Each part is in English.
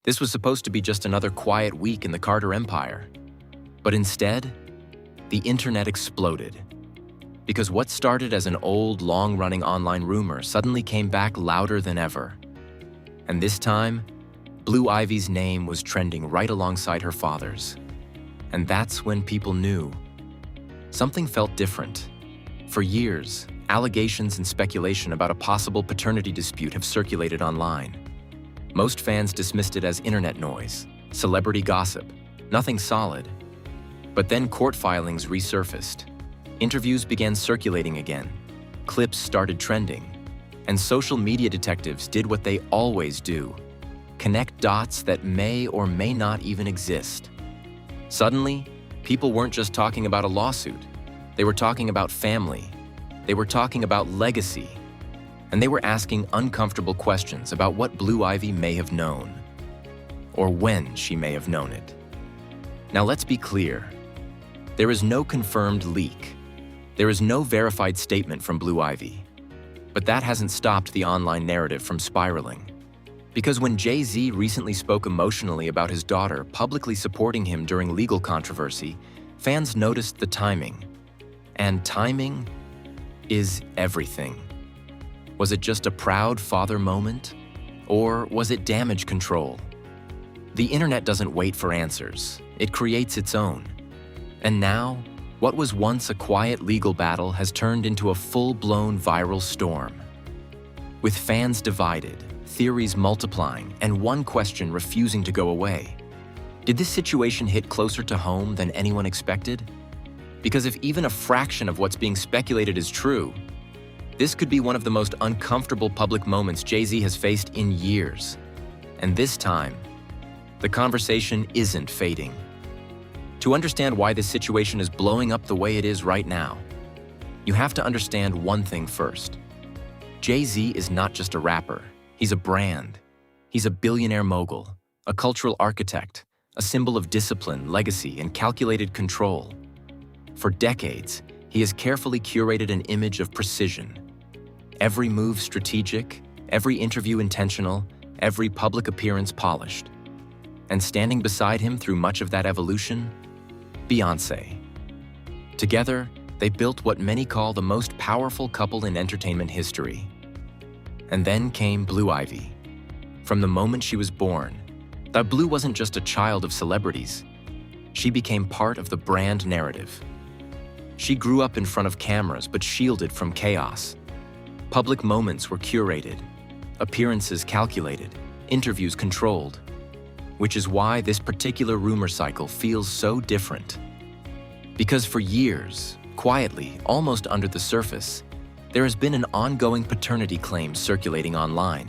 This was supposed to be just another quiet week in the Carter Empire. But instead, the internet exploded. Because what started as an old, long-running online rumor suddenly came back louder than ever. And this time, Blue Ivy's name was trending right alongside her father's. And that's when people knew. Something felt different. For years, allegations and speculation about a possible paternity dispute have circulated online. Most fans dismissed it as internet noise, celebrity gossip, nothing solid. But then court filings resurfaced. Interviews began circulating again, clips started trending, and social media detectives did what they always do: connect dots that may or may not even exist. Suddenly, people weren't just talking about a lawsuit. They were talking about family. They were talking about legacy. And they were asking uncomfortable questions about what Blue Ivy may have known, or when she may have known it. Now let's be clear. There is no confirmed leak. There is no verified statement from Blue Ivy. But that hasn't stopped the online narrative from spiraling. Because when Jay-Z recently spoke emotionally about his daughter publicly supporting him during legal controversy, fans noticed the timing. And timing is everything. Was it just a proud father moment? Or was it damage control? The internet doesn't wait for answers. It creates its own. And now, what was once a quiet legal battle has turned into a full-blown viral storm. With fans divided, theories multiplying, and one question refusing to go away. Did this situation hit closer to home than anyone expected? Because if even a fraction of what's being speculated is true, this could be one of the most uncomfortable public moments Jay-Z has faced in years. And this time, the conversation isn't fading. To understand why this situation is blowing up the way it is right now, you have to understand one thing first. Jay-Z is not just a rapper. He's a brand. He's a billionaire mogul, a cultural architect, a symbol of discipline, legacy, and calculated control. For decades, he has carefully curated an image of precision. Every move strategic, every interview intentional, every public appearance polished. And standing beside him through much of that evolution, Beyonce. Together, they built what many call the most powerful couple in entertainment history. And then came Blue Ivy. From the moment she was born, that Blue wasn't just a child of celebrities. She became part of the brand narrative. She grew up in front of cameras but shielded from chaos. Public moments were curated, appearances calculated, interviews controlled. Which is why this particular rumor cycle feels so different. Because for years, quietly, almost under the surface, there has been an ongoing paternity claim circulating online.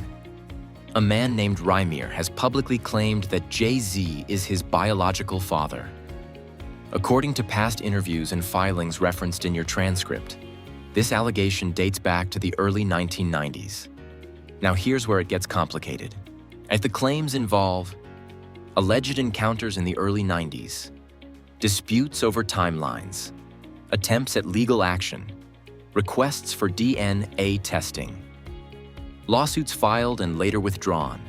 A man named Rymir has publicly claimed that Jay-Z is his biological father. According to past interviews and filings referenced in your transcript, this allegation dates back to the early 1990s. Now here's where it gets complicated, as the claims involve alleged encounters in the early 90s, disputes over timelines, attempts at legal action, requests for DNA testing, lawsuits filed and later withdrawn.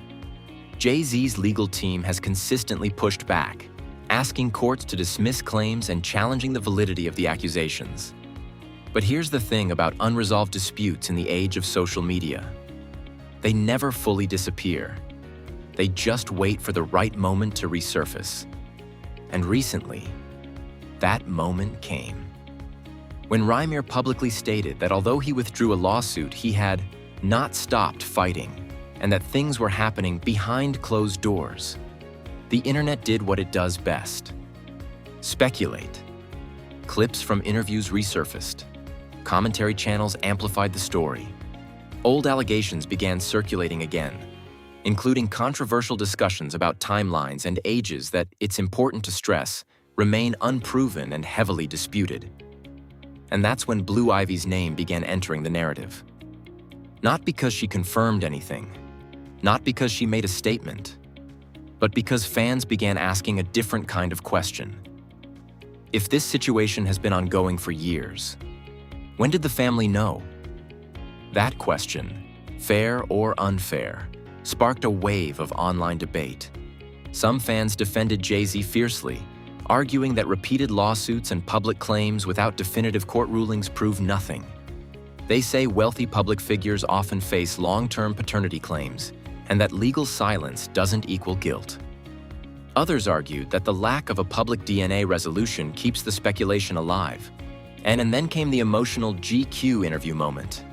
Jay-Z's legal team has consistently pushed back, asking courts to dismiss claims and challenging the validity of the accusations. But here's the thing about unresolved disputes in the age of social media. They never fully disappear. They just wait for the right moment to resurface. And recently, that moment came. When Rymir publicly stated that although he withdrew a lawsuit, he had not stopped fighting, and that things were happening behind closed doors, the internet did what it does best: speculate. Clips from interviews resurfaced. Commentary channels amplified the story. Old allegations began circulating again, including controversial discussions about timelines and ages that, it's important to stress, remain unproven and heavily disputed. And that's when Blue Ivy's name began entering the narrative. Not because she confirmed anything, not because she made a statement, but because fans began asking a different kind of question. If this situation has been ongoing for years, when did the family know? That question, fair or unfair, sparked a wave of online debate. Some fans defended Jay-Z fiercely, arguing that repeated lawsuits and public claims without definitive court rulings prove nothing. They say wealthy public figures often face long-term paternity claims, and that legal silence doesn't equal guilt. Others argued that the lack of a public DNA resolution keeps the speculation alive. And then came the emotional GQ interview moment.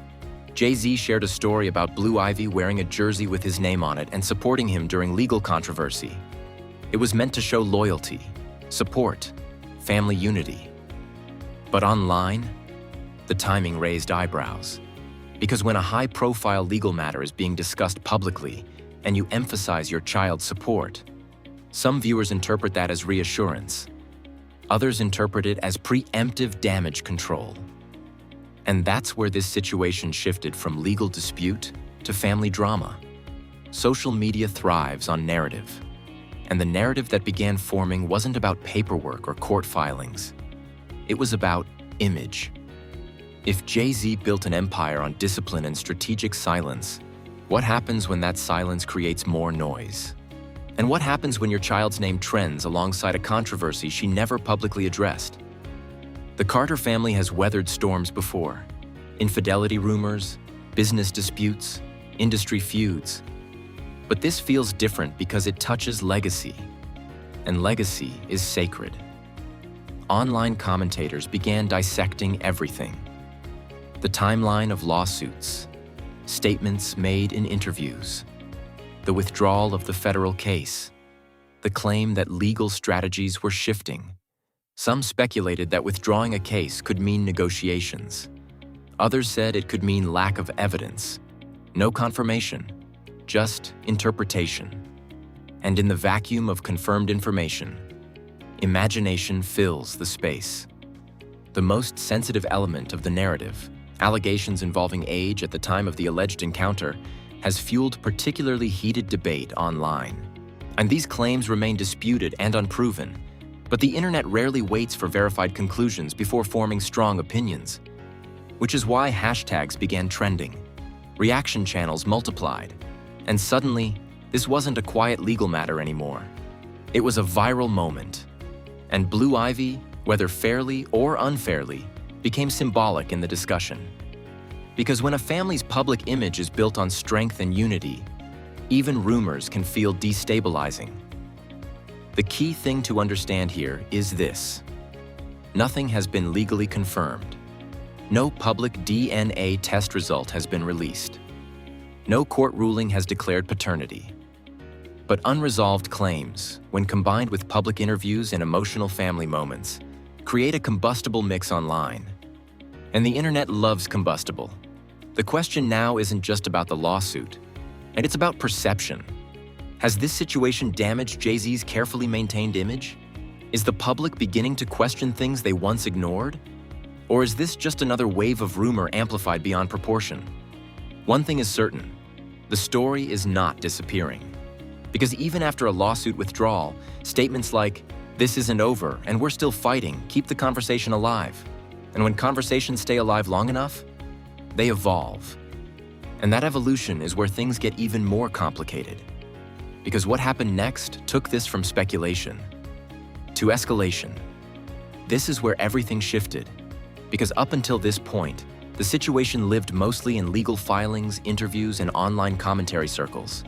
Jay-Z shared a story about Blue Ivy wearing a jersey with his name on it and supporting him during legal controversy. It was meant to show loyalty, support, family unity. But online, the timing raised eyebrows. Because when a high-profile legal matter is being discussed publicly and you emphasize your child's support, some viewers interpret that as reassurance. Others interpret it as preemptive damage control. And that's where this situation shifted from legal dispute to family drama. Social media thrives on narrative. And the narrative that began forming wasn't about paperwork or court filings. It was about image. If Jay-Z built an empire on discipline and strategic silence, what happens when that silence creates more noise? And what happens when your child's name trends alongside a controversy she never publicly addressed? The Carter family has weathered storms before. Infidelity rumors, business disputes, industry feuds. But this feels different because it touches legacy. And legacy is sacred. Online commentators began dissecting everything. The timeline of lawsuits, statements made in interviews, the withdrawal of the federal case, the claim that legal strategies were shifting. Some speculated that withdrawing a case could mean negotiations. Others said it could mean lack of evidence, no confirmation, just interpretation. And in the vacuum of confirmed information, imagination fills the space. The most sensitive element of the narrative, allegations involving age at the time of the alleged encounter, has fueled particularly heated debate online. And these claims remain disputed and unproven, but the internet rarely waits for verified conclusions before forming strong opinions. Which is why hashtags began trending, reaction channels multiplied, and suddenly, this wasn't a quiet legal matter anymore. It was a viral moment. And Blue Ivy, whether fairly or unfairly, became symbolic in the discussion. Because when a family's public image is built on strength and unity, even rumors can feel destabilizing. The key thing to understand here is this: nothing has been legally confirmed. No public DNA test result has been released. No court ruling has declared paternity. But unresolved claims, when combined with public interviews and emotional family moments, create a combustible mix online. And the internet loves combustible. The question now isn't just about the lawsuit, and it's about perception. Has this situation damaged Jay-Z's carefully maintained image? Is the public beginning to question things they once ignored? Or is this just another wave of rumor amplified beyond proportion? One thing is certain: the story is not disappearing. Because even after a lawsuit withdrawal, statements like, "This isn't over and we're still fighting," keep the conversation alive. And when conversations stay alive long enough, they evolve. And that evolution is where things get even more complicated. Because what happened next took this from speculation to escalation. This is where everything shifted. Because up until this point, the situation lived mostly in legal filings, interviews, and online commentary circles.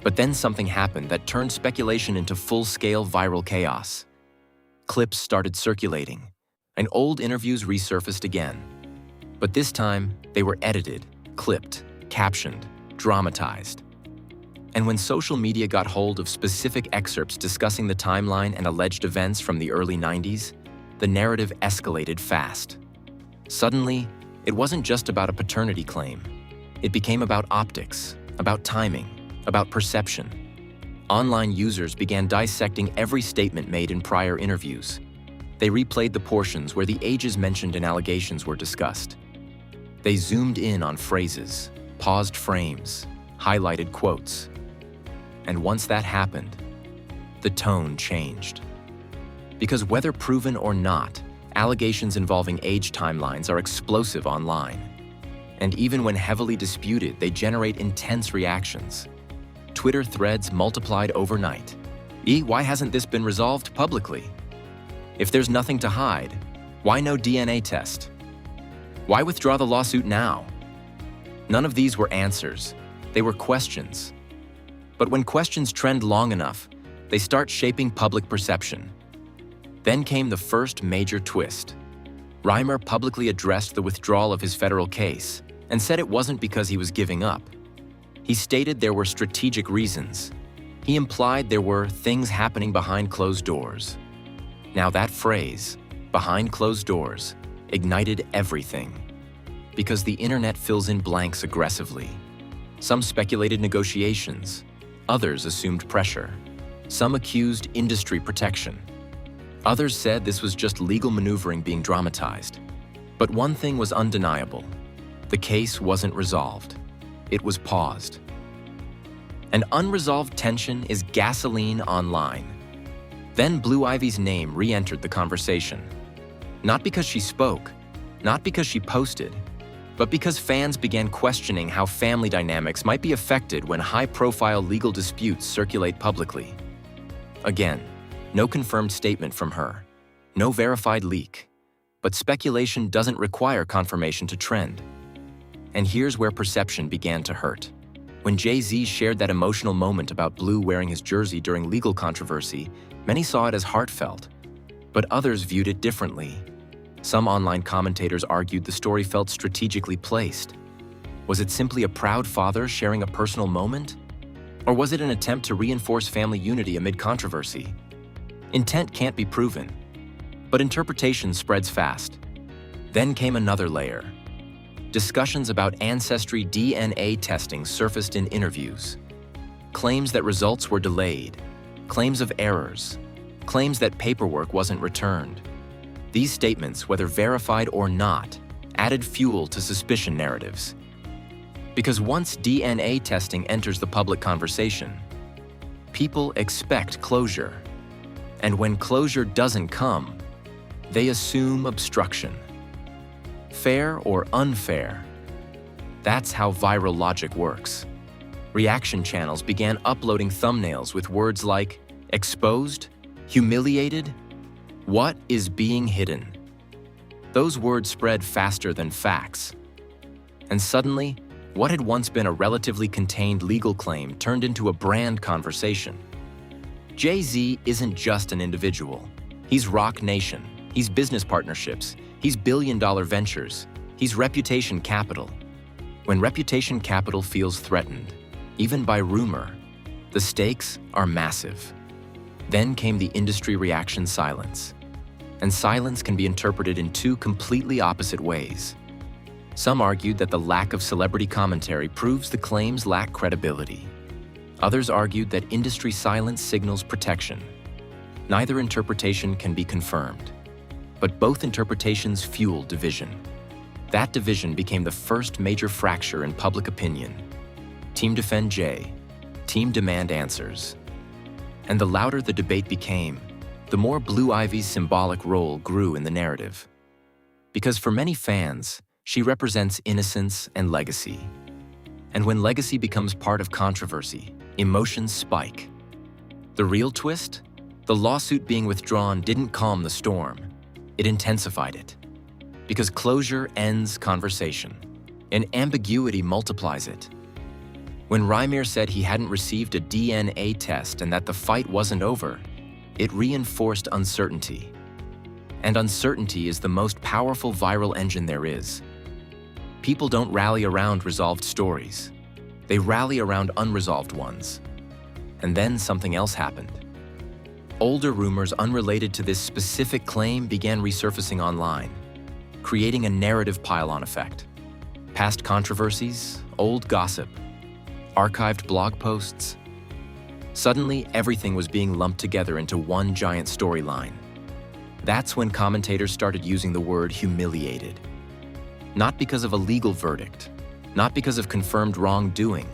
But then something happened that turned speculation into full-scale viral chaos. Clips started circulating, and old interviews resurfaced again. But this time, they were edited, clipped, captioned, dramatized. And when social media got hold of specific excerpts discussing the timeline and alleged events from the early 90s, the narrative escalated fast. Suddenly, it wasn't just about a paternity claim. It became about optics, about timing, about perception. Online users began dissecting every statement made in prior interviews. They replayed the portions where the ages mentioned in allegations were discussed. They zoomed in on phrases, paused frames, highlighted quotes. And once that happened, the tone changed. Because whether proven or not, allegations involving age timelines are explosive online. And even when heavily disputed, they generate intense reactions. Twitter threads multiplied overnight. Why hasn't this been resolved publicly? If there's nothing to hide, why no DNA test? Why withdraw the lawsuit now? None of these were answers. They were questions. But when questions trend long enough, they start shaping public perception. Then came the first major twist. Reimer publicly addressed the withdrawal of his federal case and said it wasn't because he was giving up. He stated there were strategic reasons. He implied there were things happening behind closed doors. Now that phrase, behind closed doors, ignited everything. Because the internet fills in blanks aggressively. Some speculated negotiations. Others assumed pressure. Some accused industry protection. Others said this was just legal maneuvering being dramatized. But one thing was undeniable. The case wasn't resolved. It was paused. And unresolved tension is gasoline online. Then Blue Ivy's name re-entered the conversation. Not because she spoke, not because she posted, but because fans began questioning how family dynamics might be affected when high-profile legal disputes circulate publicly. Again, no confirmed statement from her, no verified leak, but speculation doesn't require confirmation to trend. And here's where perception began to hurt. When Jay-Z shared that emotional moment about Blue wearing his jersey during legal controversy, many saw it as heartfelt, but others viewed it differently. Some online commentators argued the story felt strategically placed. Was it simply a proud father sharing a personal moment? Or was it an attempt to reinforce family unity amid controversy? Intent can't be proven, but interpretation spreads fast. Then came another layer. Discussions about ancestry DNA testing surfaced in interviews. Claims that results were delayed, claims of errors, claims that paperwork wasn't returned. These statements, whether verified or not, added fuel to suspicion narratives. Because once DNA testing enters the public conversation, people expect closure. And when closure doesn't come, they assume obstruction. Fair or unfair? That's how viral logic works. Reaction channels began uploading thumbnails with words like exposed, humiliated, what is being hidden? Those words spread faster than facts. And suddenly, what had once been a relatively contained legal claim turned into a brand conversation. Jay-Z isn't just an individual. He's Rock Nation. He's business partnerships. He's billion-dollar ventures. He's reputation capital. When reputation capital feels threatened, even by rumor, the stakes are massive. Then came the industry reaction silence. And silence can be interpreted in two completely opposite ways. Some argued that the lack of celebrity commentary proves the claims lack credibility. Others argued that industry silence signals protection. Neither interpretation can be confirmed, but both interpretations fueled division. That division became the first major fracture in public opinion. Team defend Jay, team demand answers. And the louder the debate became, the more Blue Ivy's symbolic role grew in the narrative. Because for many fans, she represents innocence and legacy. And when legacy becomes part of controversy, emotions spike. The real twist? The lawsuit being withdrawn didn't calm the storm. It intensified it. Because closure ends conversation, and ambiguity multiplies it. When Reimer said he hadn't received a DNA test and that the fight wasn't over, it reinforced uncertainty. And uncertainty is the most powerful viral engine there is. People don't rally around resolved stories. They rally around unresolved ones. And then something else happened. Older rumors unrelated to this specific claim began resurfacing online, creating a narrative pile-on effect. Past controversies, old gossip, archived blog posts. Suddenly, everything was being lumped together into one giant storyline. That's when commentators started using the word humiliated. Not because of a legal verdict, not because of confirmed wrongdoing,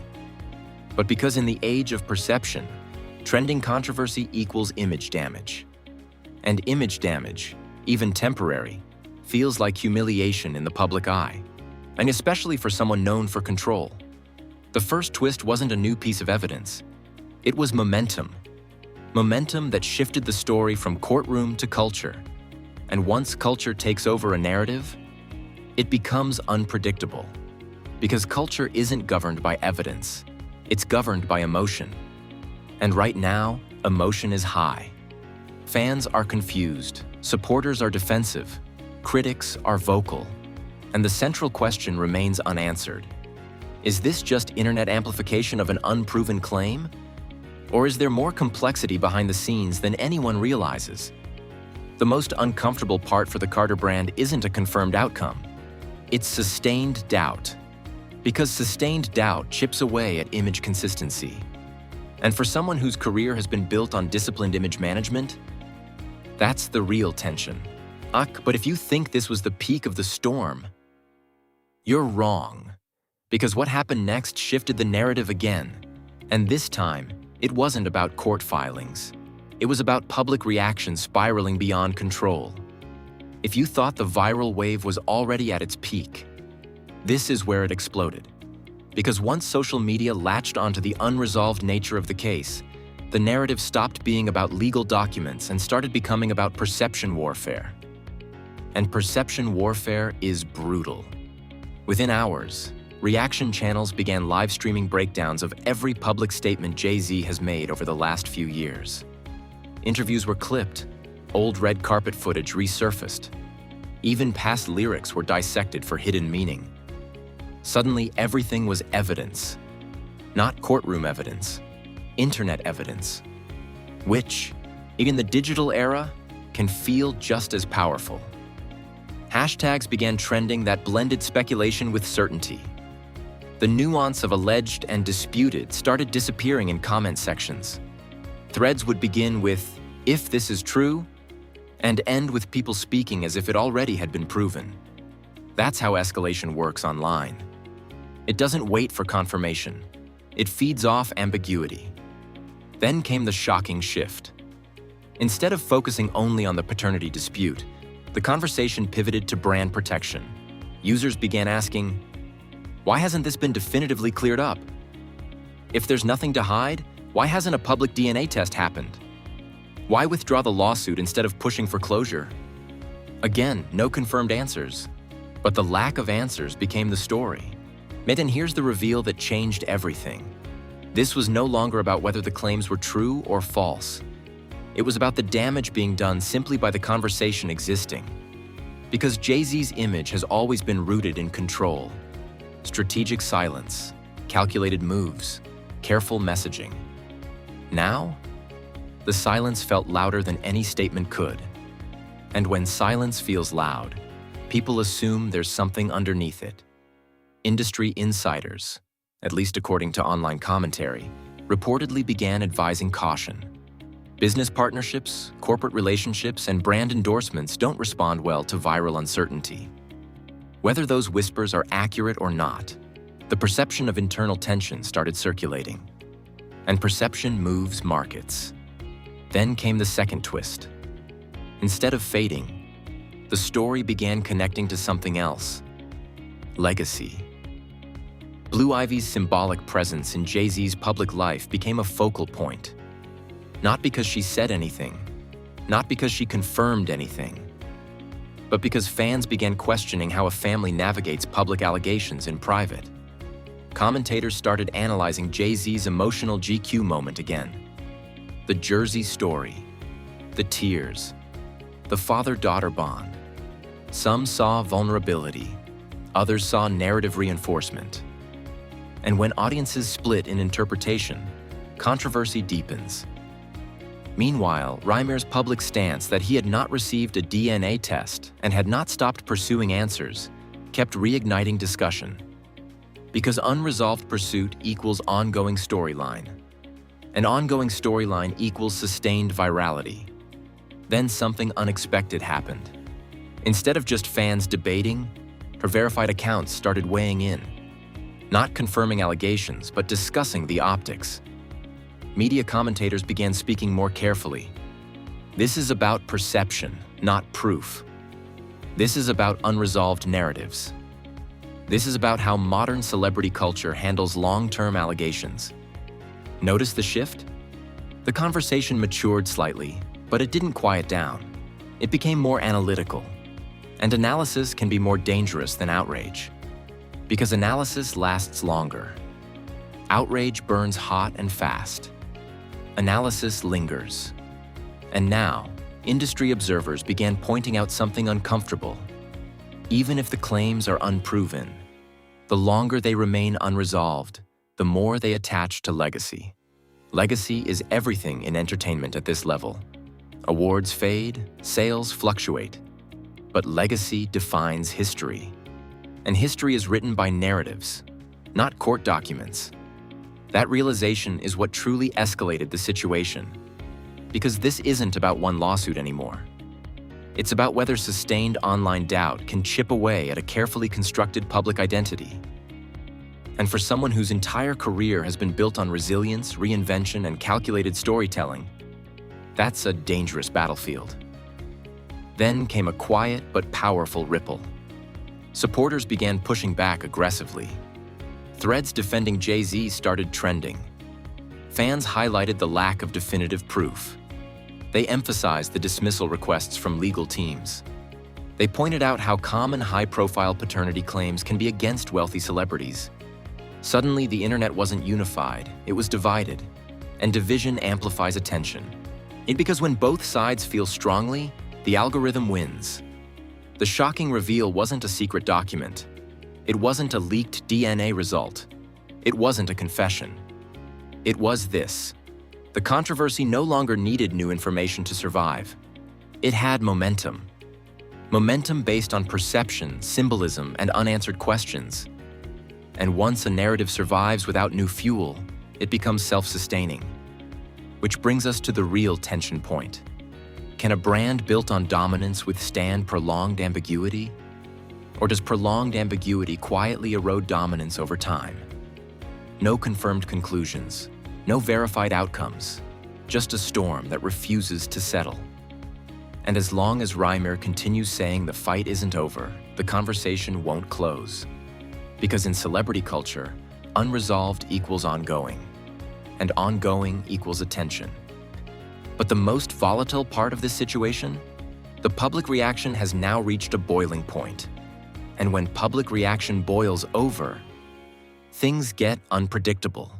but because in the age of perception, trending controversy equals image damage. And image damage, even temporary, feels like humiliation in the public eye, and especially for someone known for control. The first twist wasn't a new piece of evidence. It was momentum. Momentum that shifted the story from courtroom to culture. And once culture takes over a narrative, it becomes unpredictable. Because culture isn't governed by evidence, it's governed by emotion. And right now, emotion is high. Fans are confused, supporters are defensive, critics are vocal, and the central question remains unanswered. Is this just internet amplification of an unproven claim? Or is there more complexity behind the scenes than anyone realizes? The most uncomfortable part for the Carter brand isn't a confirmed outcome. It's sustained doubt. Because sustained doubt chips away at image consistency. And for someone whose career has been built on disciplined image management, that's the real tension. But if you think this was the peak of the storm, you're wrong. Because what happened next shifted the narrative again. And this time, it wasn't about court filings. It was about public reaction spiraling beyond control. If you thought the viral wave was already at its peak, this is where it exploded. Because once social media latched onto the unresolved nature of the case, the narrative stopped being about legal documents and started becoming about perception warfare. And perception warfare is brutal. Within hours, reaction channels began live streaming breakdowns of every public statement Jay-Z has made over the last few years. Interviews were clipped, old red carpet footage resurfaced. Even past lyrics were dissected for hidden meaning. Suddenly, everything was evidence. Not courtroom evidence, internet evidence. Which, in the digital era, can feel just as powerful. Hashtags began trending that blended speculation with certainty. The nuance of alleged and disputed started disappearing in comment sections. Threads would begin with, "If this is true," and end with people speaking as if it already had been proven. That's how escalation works online. It doesn't wait for confirmation. It feeds off ambiguity. Then came the shocking shift. Instead of focusing only on the paternity dispute, the conversation pivoted to brand protection. Users began asking, why hasn't this been definitively cleared up? If there's nothing to hide, why hasn't a public DNA test happened? Why withdraw the lawsuit instead of pushing for closure? Again, no confirmed answers. But the lack of answers became the story. And here's the reveal that changed everything. This was no longer about whether the claims were true or false. It was about the damage being done simply by the conversation existing. Because Jay-Z's image has always been rooted in control. Strategic silence, calculated moves, careful messaging. Now, the silence felt louder than any statement could. And when silence feels loud, people assume there's something underneath it. Industry insiders, at least according to online commentary, reportedly began advising caution. Business partnerships, corporate relationships, and brand endorsements don't respond well to viral uncertainty. Whether those whispers are accurate or not, the perception of internal tension started circulating. And perception moves markets. Then came the second twist. Instead of fading, the story began connecting to something else. Legacy. Blue Ivy's symbolic presence in Jay-Z's public life became a focal point. Not because she said anything, not because she confirmed anything, but because fans began questioning how a family navigates public allegations in private. Commentators started analyzing Jay-Z's emotional GQ moment again. The Jersey story, the tears, the father-daughter bond. Some saw vulnerability, others saw narrative reinforcement. And when audiences split in interpretation, controversy deepens. Meanwhile, Reimer's public stance that he had not received a DNA test and had not stopped pursuing answers kept reigniting discussion. Because unresolved pursuit equals ongoing storyline. An ongoing storyline equals sustained virality. Then something unexpected happened. Instead of just fans debating, her verified accounts started weighing in. Not confirming allegations, but discussing the optics. Media commentators began speaking more carefully. This is about perception, not proof. This is about unresolved narratives. This is about how modern celebrity culture handles long-term allegations. Notice the shift? The conversation matured slightly, but it didn't quiet down. It became more analytical. And analysis can be more dangerous than outrage, because analysis lasts longer. Outrage burns hot and fast. Analysis lingers. And now, industry observers began pointing out something uncomfortable. Even if the claims are unproven, the longer they remain unresolved, the more they attach to legacy. Legacy is everything in entertainment at this level. Awards fade, sales fluctuate, but legacy defines history. And history is written by narratives, not court documents. That realization is what truly escalated the situation, because this isn't about one lawsuit anymore. It's about whether sustained online doubt can chip away at a carefully constructed public identity. And for someone whose entire career has been built on resilience, reinvention, and calculated storytelling, that's a dangerous battlefield. Then came a quiet but powerful ripple. Supporters began pushing back aggressively. Threads defending Jay-Z started trending. Fans highlighted the lack of definitive proof. They emphasized the dismissal requests from legal teams. They pointed out how common high-profile paternity claims can be against wealthy celebrities. Suddenly, the internet wasn't unified, it was divided. And division amplifies attention. Because when both sides feel strongly, the algorithm wins. The shocking reveal wasn't a secret document. It wasn't a leaked DNA result. It wasn't a confession. It was this. The controversy no longer needed new information to survive. It had momentum. Momentum based on perception, symbolism, and unanswered questions. And once a narrative survives without new fuel, it becomes self-sustaining. Which brings us to the real tension point. Can a brand built on dominance withstand prolonged ambiguity? Or does prolonged ambiguity quietly erode dominance over time? No confirmed conclusions, no verified outcomes, just a storm that refuses to settle. And as long as Reimer continues saying the fight isn't over, the conversation won't close. Because in celebrity culture, unresolved equals ongoing, and ongoing equals attention. But the most volatile part of this situation? The public reaction has now reached a boiling point. And when public reaction boils over, things get unpredictable.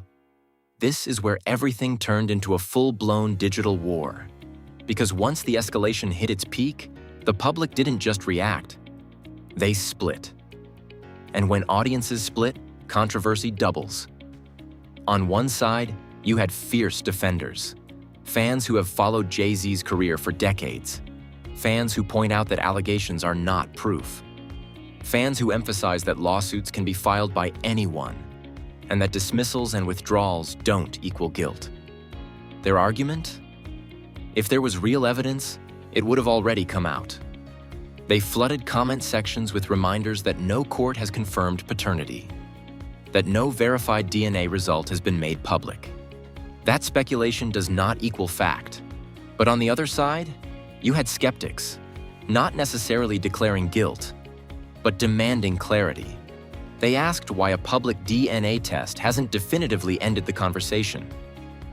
This is where everything turned into a full-blown digital war. Because once the escalation hit its peak, the public didn't just react, they split. And when audiences split, controversy doubles. On one side, you had fierce defenders, fans who have followed Jay-Z's career for decades, fans who point out that allegations are not proof, fans who emphasize that lawsuits can be filed by anyone, and that dismissals and withdrawals don't equal guilt. Their argument? If there was real evidence, it would have already come out. They flooded comment sections with reminders that no court has confirmed paternity, that no verified DNA result has been made public. That speculation does not equal fact. But on the other side, you had skeptics, not necessarily declaring guilt, but demanding clarity. They asked why a public DNA test hasn't definitively ended the conversation.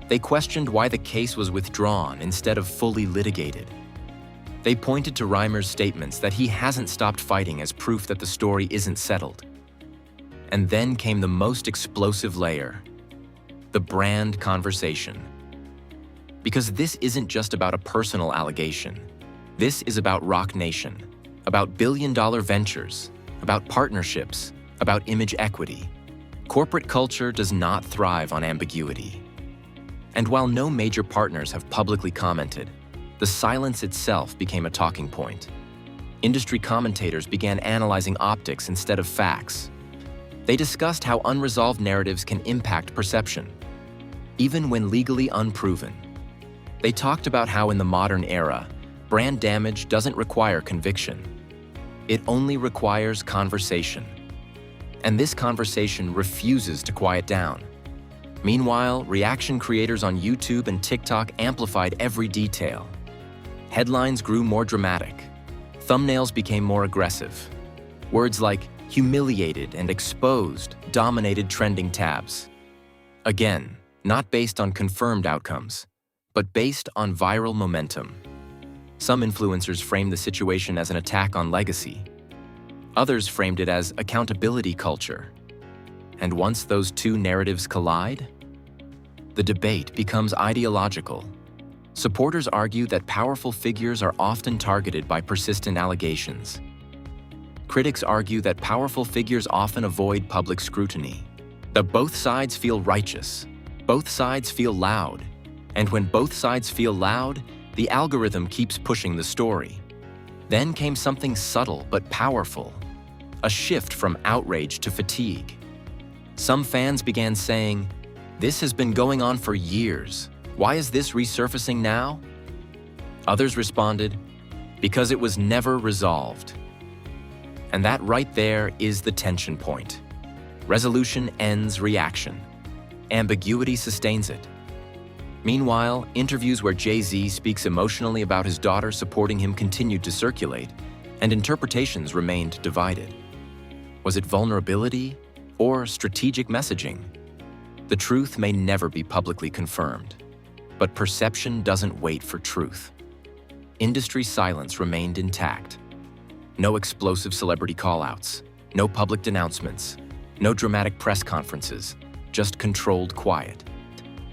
They questioned why the case was withdrawn instead of fully litigated. They pointed to Reimer's statements that he hasn't stopped fighting as proof that the story isn't settled. And then came the most explosive layer, the brand conversation. Because this isn't just about a personal allegation. This is about Roc Nation, about billion-dollar ventures, about partnerships, about image equity. Corporate culture does not thrive on ambiguity. And while no major partners have publicly commented, the silence itself became a talking point. Industry commentators began analyzing optics instead of facts. They discussed how unresolved narratives can impact perception, even when legally unproven. They talked about how in the modern era, brand damage doesn't require conviction. It only requires conversation. And this conversation refuses to quiet down. Meanwhile, reaction creators on YouTube and TikTok amplified every detail. Headlines grew more dramatic. Thumbnails became more aggressive. Words like humiliated and exposed dominated trending tabs. Again, not based on confirmed outcomes, but based on viral momentum. Some influencers framed the situation as an attack on legacy. Others framed it as accountability culture. And once those two narratives collide, the debate becomes ideological. Supporters argue that powerful figures are often targeted by persistent allegations. Critics argue that powerful figures often avoid public scrutiny. That both sides feel righteous, both sides feel loud, and when both sides feel loud, the algorithm keeps pushing the story. Then came something subtle but powerful, a shift from outrage to fatigue. Some fans began saying, "This has been going on for years. Why is this resurfacing now?" Others responded, "Because it was never resolved." And that right there is the tension point. Resolution ends reaction. Ambiguity sustains it. Meanwhile, interviews where Jay-Z speaks emotionally about his daughter supporting him continued to circulate, and interpretations remained divided. Was it vulnerability or strategic messaging? The truth may never be publicly confirmed, but perception doesn't wait for truth. Industry silence remained intact. No explosive celebrity call-outs, no public denouncements, no dramatic press conferences, just controlled quiet.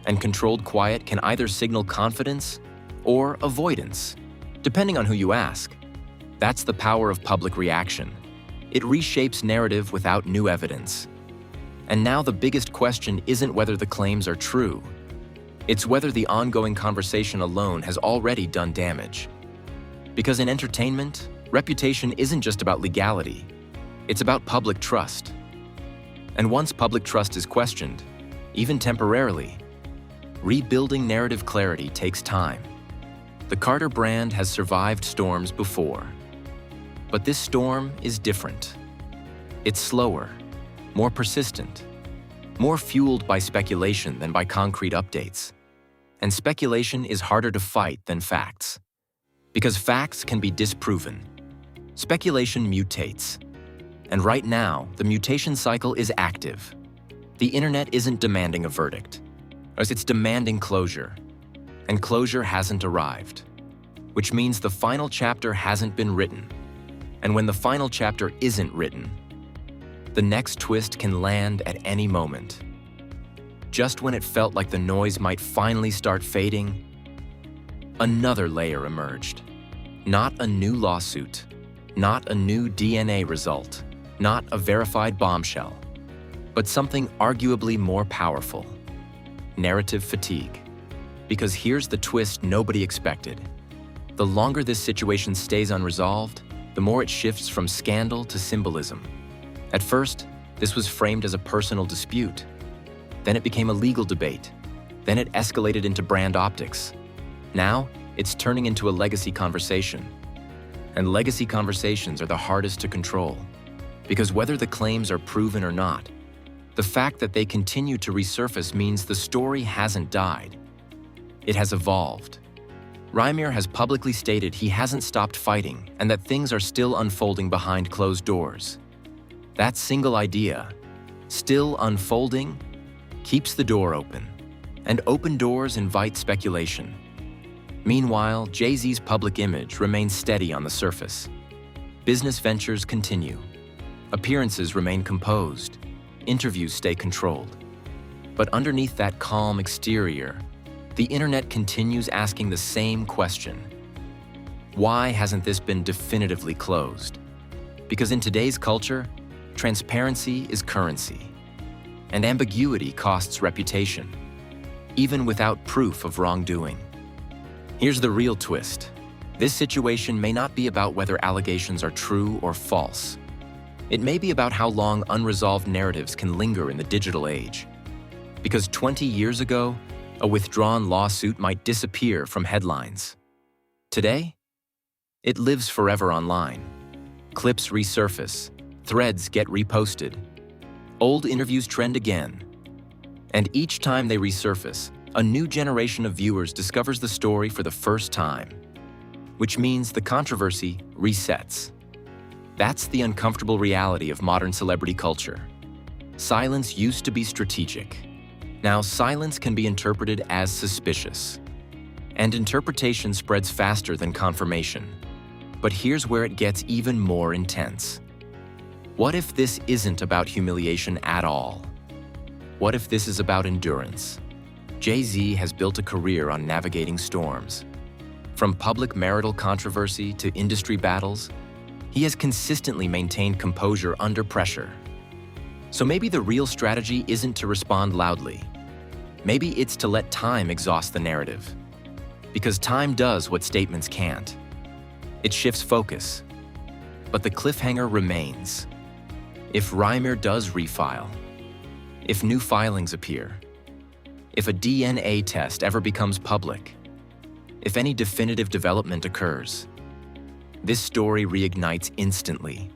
And controlled quiet can either signal confidence or avoidance, depending on who you ask. That's the power of public reaction. It reshapes narrative without new evidence. And now the biggest question isn't whether the claims are true. It's whether the ongoing conversation alone has already done damage. Because in entertainment, reputation isn't just about legality. It's about public trust. And once public trust is questioned, even temporarily, rebuilding narrative clarity takes time. The Carter brand has survived storms before. But this storm is different. It's slower, more persistent, more fueled by speculation than by concrete updates. And speculation is harder to fight than facts. Because facts can be disproven. Speculation mutates. And right now, the mutation cycle is active. The internet isn't demanding a verdict. It's demanding closure. And closure hasn't arrived. Which means the final chapter hasn't been written. And when the final chapter isn't written, the next twist can land at any moment. Just when it felt like the noise might finally start fading, another layer emerged. Not a new lawsuit, not a new DNA result, not a verified bombshell, but something arguably more powerful: narrative fatigue. Because here's the twist nobody expected. The longer this situation stays unresolved, the more it shifts from scandal to symbolism. At first, this was framed as a personal dispute. Then it became a legal debate. Then it escalated into brand optics. Now, it's turning into a legacy conversation. And legacy conversations are the hardest to control. Because whether the claims are proven or not, the fact that they continue to resurface means the story hasn't died. It has evolved. Rymir has publicly stated he hasn't stopped fighting and that things are still unfolding behind closed doors. That single idea, still unfolding, keeps the door open, and open doors invite speculation. Meanwhile, Jay-Z's public image remains steady on the surface. Business ventures continue. Appearances remain composed. Interviews stay controlled. But underneath that calm exterior, the internet continues asking the same question. Why hasn't this been definitively closed? Because in today's culture, transparency is currency, and ambiguity costs reputation, even without proof of wrongdoing. Here's the real twist. This situation may not be about whether allegations are true or false. It may be about how long unresolved narratives can linger in the digital age. Because 20 years ago, a withdrawn lawsuit might disappear from headlines. Today, it lives forever online. Clips resurface, threads get reposted, old interviews trend again. And each time they resurface, a new generation of viewers discovers the story for the first time, which means the controversy resets. That's the uncomfortable reality of modern celebrity culture. Silence used to be strategic. Now silence can be interpreted as suspicious. And interpretation spreads faster than confirmation. But here's where it gets even more intense. What if this isn't about humiliation at all? What if this is about endurance? Jay-Z has built a career on navigating storms. From public marital controversy to industry battles, he has consistently maintained composure under pressure. So maybe the real strategy isn't to respond loudly. Maybe it's to let time exhaust the narrative. Because time does what statements can't. It shifts focus. But the cliffhanger remains. If Reimer does refile, if new filings appear, if a DNA test ever becomes public, if any definitive development occurs, this story reignites instantly.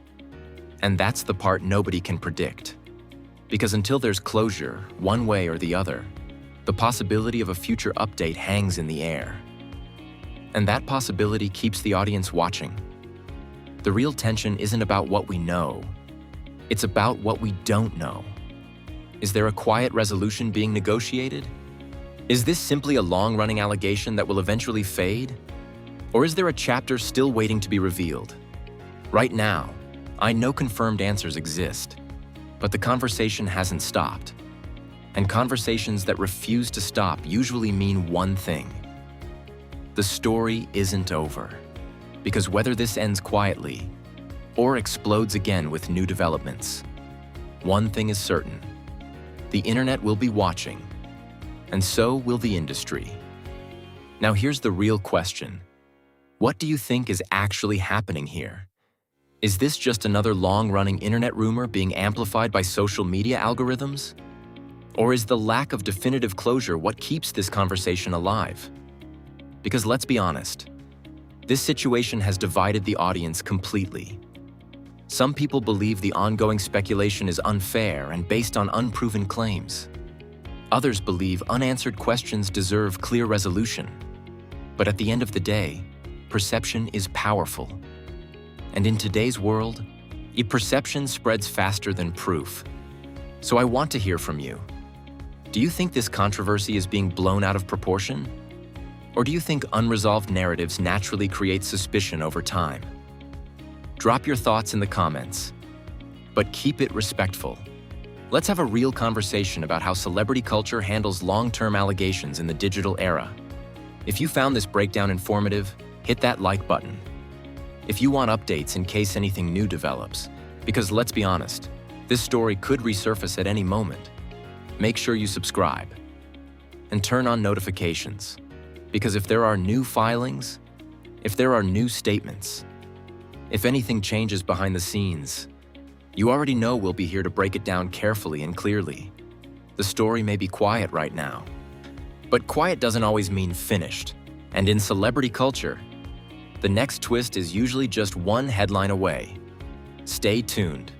And that's the part nobody can predict. Because until there's closure, one way or the other, the possibility of a future update hangs in the air. And that possibility keeps the audience watching. The real tension isn't about what we know. It's about what we don't know. Is there a quiet resolution being negotiated? Is this simply a long-running allegation that will eventually fade? Or is there a chapter still waiting to be revealed? Right now, I know confirmed answers exist, but the conversation hasn't stopped. And conversations that refuse to stop usually mean one thing. The story isn't over. Because whether this ends quietly or explodes again with new developments, one thing is certain. The internet will be watching, and so will the industry. Now here's the real question. What do you think is actually happening here? Is this just another long-running internet rumor being amplified by social media algorithms? Or is the lack of definitive closure what keeps this conversation alive? Because let's be honest, this situation has divided the audience completely. Some people believe the ongoing speculation is unfair and based on unproven claims. Others believe unanswered questions deserve clear resolution. But at the end of the day, perception is powerful. And in today's world, perception spreads faster than proof. So I want to hear from you. Do you think this controversy is being blown out of proportion? Or do you think unresolved narratives naturally create suspicion over time? Drop your thoughts in the comments, but keep it respectful. Let's have a real conversation about how celebrity culture handles long-term allegations in the digital era. If you found this breakdown informative, hit that like button. If you want updates in case anything new develops, because let's be honest, this story could resurface at any moment, make sure you subscribe and turn on notifications. Because if there are new filings, if there are new statements, if anything changes behind the scenes, you already know we'll be here to break it down carefully and clearly. The story may be quiet right now, but quiet doesn't always mean finished. And in celebrity culture, the next twist is usually just one headline away. Stay tuned.